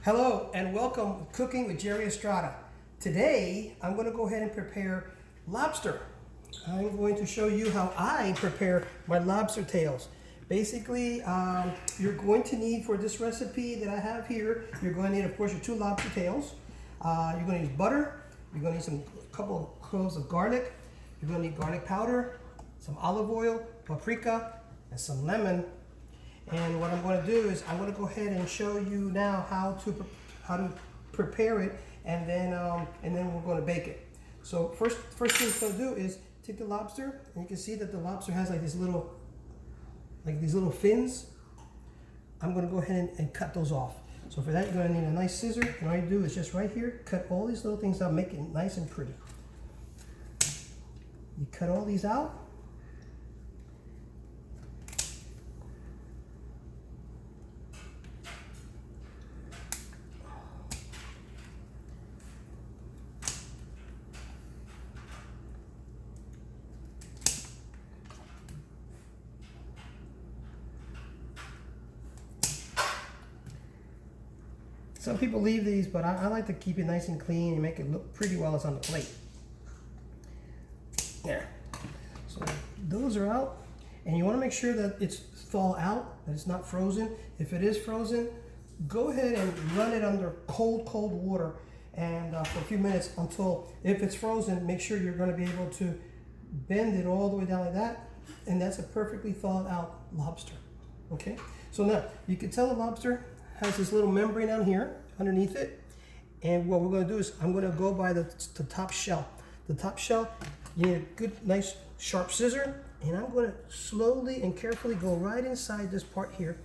Hello and welcome to Cooking with Jerry Estrada. Today I'm going to go ahead and prepare lobster. I'm going to show you how I prepare my lobster tails. Basically, you're going to need for this recipe that I have here, you're going to need, of course, your 2 lobster tails. You're going to use butter. You're going to need a couple of cloves of garlic. You're going to need garlic powder, some olive oil, paprika, and some lemon. And what I'm going to do is I'm going to go ahead and show you now how to prepare it, and then we're going to bake it. So first thing we're going to do is take the lobster, and you can see that the lobster has like these little fins. I'm going to go ahead and cut those off. So for that, you're going to need a nice scissor, and all you do is just right here cut all these little things out, make it nice and pretty. You cut all these out. Some people leave these, but I like to keep it nice and clean and make it look pretty while it's on the plate. There. So those are out, and you want to make sure that it's thaw out, that it's not frozen. If it is frozen, go ahead and run it under cold water and for a few minutes until, if it's frozen, make sure you're going to be able to bend it all the way down like that, and that's a perfectly thawed out lobster. Okay, so now you can tell the lobster has this little membrane down here underneath it, and what we're going to do is I'm going to go by the top shell. The top shell, you need a good, nice, sharp scissor, and I'm going to slowly and carefully go right inside this part here,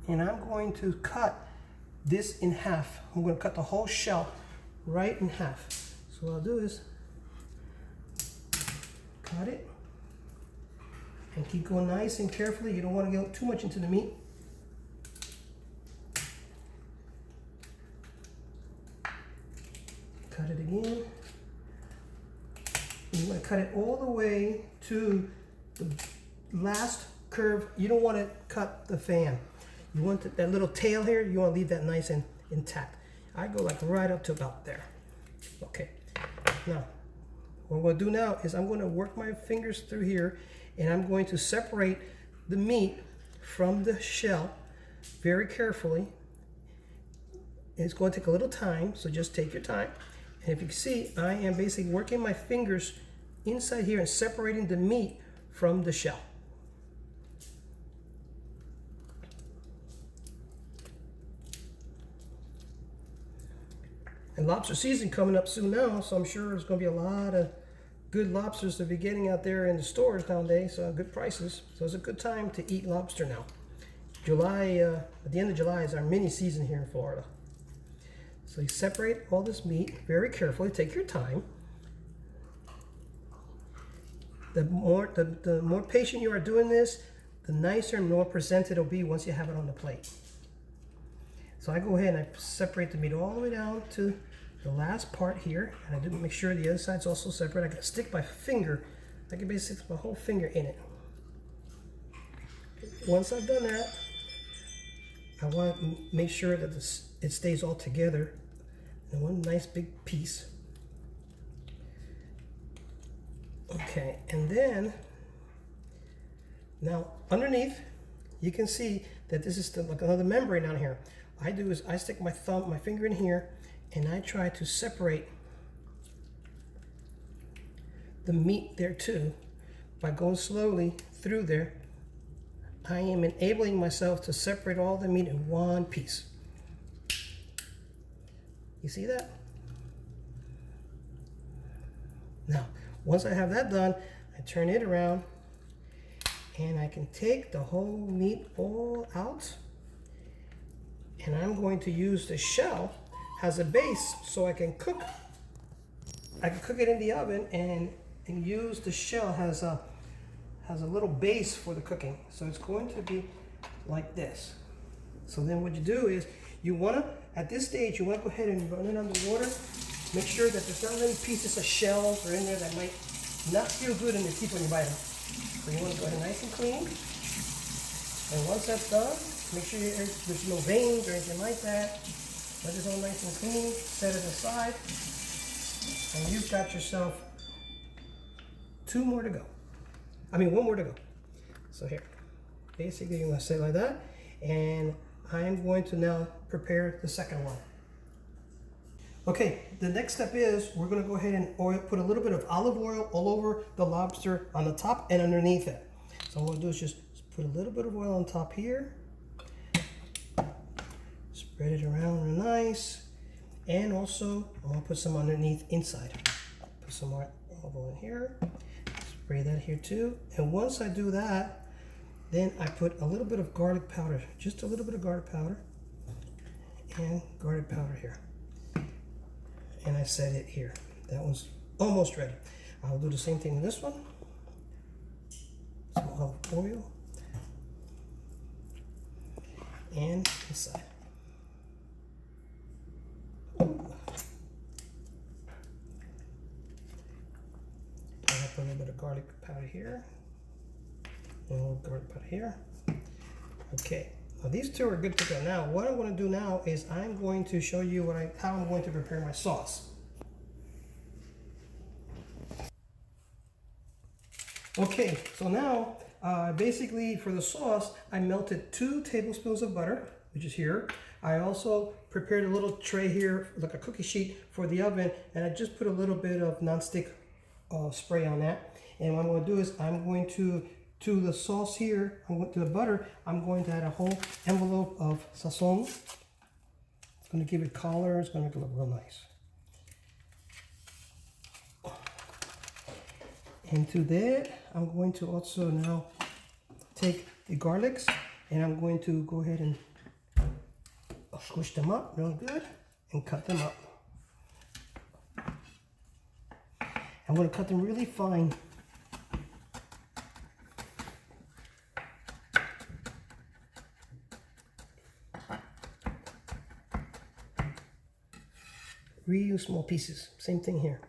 and I'm going to cut this in half. I'm going to cut the whole shell right in half. So what I'll do is cut it and keep going nice and carefully. You don't want to get too much into the meat. Cut it again. You want to cut it all the way to the last curve. You don't want to cut the fan. You want that little tail here, you want to leave that nice and intact. I go like right up to about there. Okay. Now, what I'm going to do now is I'm going to work my fingers through here, and I'm going to separate the meat from the shell very carefully. It's going to take a little time, so just take your time. And if you can see, I am basically working my fingers inside here and separating the meat from the shell. And lobster season coming up soon now, so I'm sure there's going to be a lot of good lobsters to be getting out there in the stores nowadays, good prices. So it's a good time to eat lobster now. July, at the end of July is our mini season here in Florida. So you separate all this meat very carefully. Take your time. The more patient you are doing this, the nicer and more presented it'll be once you have it on the plate. So I go ahead and I separate the meat all the way down to the last part here, and I didn't make sure the other side's also separate. I can stick my finger. I can basically stick my whole finger in it. Once I've done that, I want to make sure that it stays all together in one nice big piece. Okay, and then now underneath you can see that this is like another membrane down here. I do is I stick my finger in here, and I try to separate the meat there too by going slowly through there. I am enabling myself to separate all the meat in one piece. You see that? Now, once I have that done, I turn it around, and I can take the whole meat all out, and I'm going to use the shell as a base so I can cook. I can cook it in the oven and use the shell as a little base for the cooking. So it's going to be like this. So then what you do is you want to, at this stage, you want to go ahead and run it under water. Make sure that there's not any pieces of shells or in there that might not feel good in your teeth when you bite them. So you want to go ahead nice and clean. And once that's done, Make sure there's no veins or anything like that. Let it all nice and clean. Set it aside. And you've got yourself one more to go. So here, basically you're going to set it like that. And I'm going to now prepare the second one. Okay, the next step is we're going to go ahead and put a little bit of olive oil all over the lobster on the top and underneath it. So what I'm going to do is just put a little bit of oil on top here. Spread it around real nice. And also, I'm going to put some underneath inside. Put some more olive oil in here. Spray that here too. And once I do that, then I put a little bit of garlic powder. Just a little bit of garlic powder. And garlic powder here. And I set it here. That one's almost ready. I'll do the same thing with this one. Some olive oil. And inside. Put a little bit of garlic powder here. And a little garlic powder here. Okay. Now these two are good to go. Now what I'm going to do now is I'm going to show you how I'm going to prepare my sauce. Okay, so now basically for the sauce I melted 2 tablespoons of butter, which is here. I also prepared a little tray here, like a cookie sheet for the oven, and I just put a little bit of nonstick spray on that. And what I'm going to do is I'm going to the sauce here, to the butter, I'm going to add a whole envelope of sazon. It's going to give it color. It's going to make it look real nice. And to that, I'm going to also now take the garlics and I'm going to go ahead and squish them up real good and cut them up. I'm going to cut them really fine. Real small pieces. Same thing here.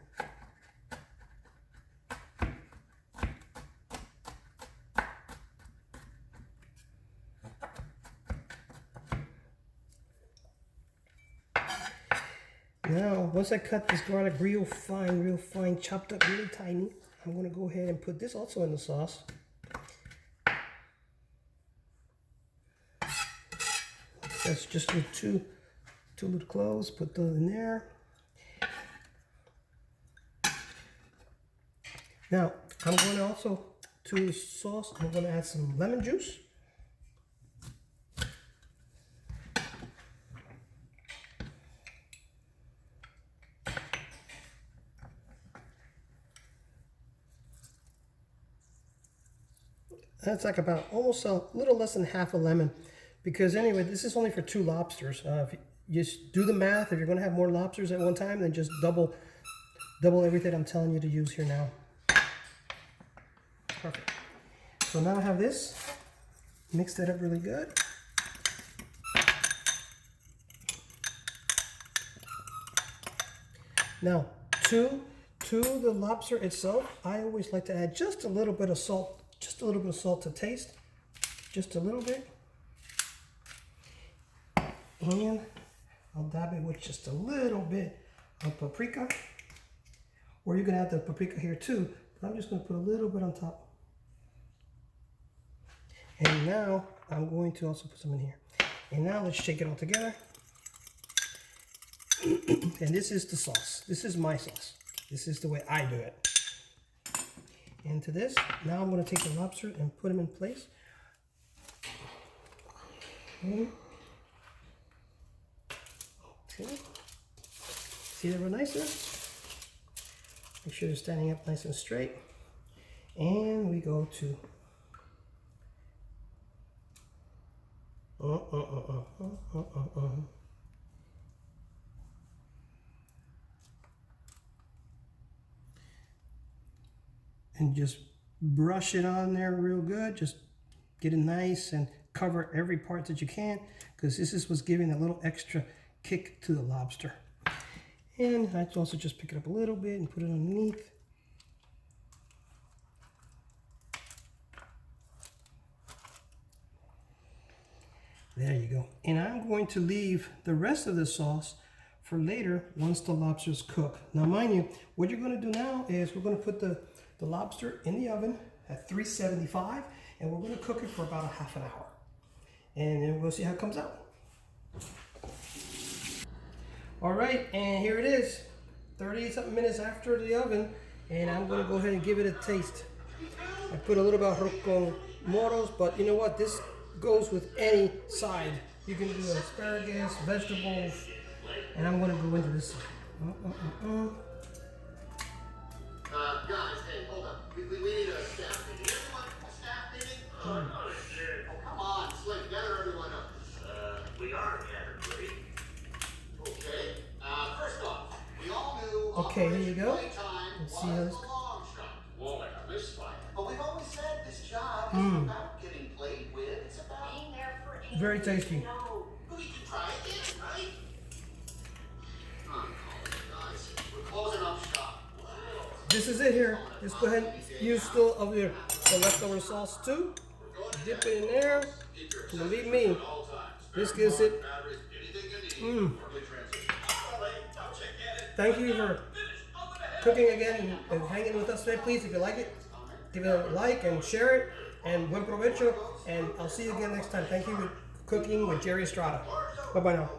Now, once I cut this garlic real fine, chopped up really tiny, I'm going to go ahead and put this also in the sauce. That's just with two little cloves. Put those in there. Now, I'm going to also, to the sauce, I'm going to add some lemon juice. That's like about almost a little less than half a lemon. Because anyway, this is only for 2 lobsters. If you just do the math, if you're going to have more lobsters at one time, then just double everything I'm telling you to use here now. Perfect. So now I have this. Mix that up really good. Now, to the lobster itself, I always like to add just a little bit of salt. Just a little bit of salt to taste. Just a little bit. And I'll dab it with just a little bit of paprika. Or you can add the paprika here too. But I'm just going to put a little bit on top. And now I'm going to also put some in here. And now let's shake it all together. And this is the sauce. This is my sauce. This is the way I do it. And to this, now I'm going to take the lobster and put them in place. Okay. See that real nice there? Make sure they're standing up nice and straight. And we go to and just brush it on there real good. Just get it nice and cover every part that you can, because this is what's giving a little extra kick to the lobster. And I also just pick it up a little bit and put it underneath. There you go. And I'm going to leave the rest of the sauce for later once the lobsters cook. Now mind you, what you're going to do now is we're going to put the lobster in the oven at 375 and we're going to cook it for about a half an hour. And then we'll see how it comes out. All right, and here it is, 30-something minutes after the oven, and I'm going to go ahead and give it a taste. I put a little bit of arroz con moros, but you know what? This goes with any side. You can do asparagus, vegetables, and I'm going to go into this. Guys, hey, hold up. We need a staff meeting. Everyone, a staff meeting? Oh, shit. Oh, come on, Slick, gather everyone up. We are gathered, buddy. Okay. First off, we all knew. Okay, here you go. Let's see how this. Long shot. More like a misfire. But we've always said this job isn't about getting played with. It's about being there for each. Very tasty. No, we can try again, right? I'm calling, guys. We're closing up shop. This is it here. Just go ahead and use still of your the leftover sauce too. Dip it in there. And believe me, this gives it. Thank you for cooking again and hanging with us today. Please, if you like it, give it a like and share it. And buen provecho. And I'll see you again next time. Thank you for cooking with Jerry Estrada. Bye bye now.